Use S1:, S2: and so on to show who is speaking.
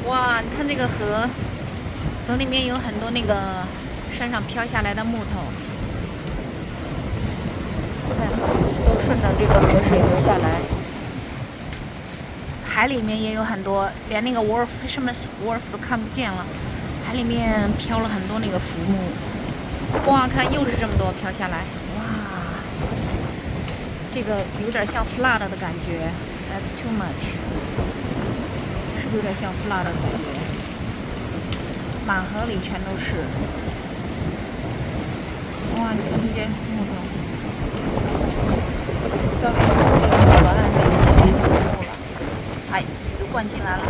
S1: 哇，你看这个河，河里面有很多那个山上飘下来的木头，看都顺着这个河水流下来。海里面也有很多，连那个 fisherman's wharf 都看不见了。海里面飘了很多那个浮木。哇，看又是这么多飘下来，哇，这个有点像 flood 的感觉 ，That's too much， 是不是有点像 flood 的感觉？满河里全都是，哇，你看这些木头，到时候那个河岸那里就没什么木了，哎，都灌进来了。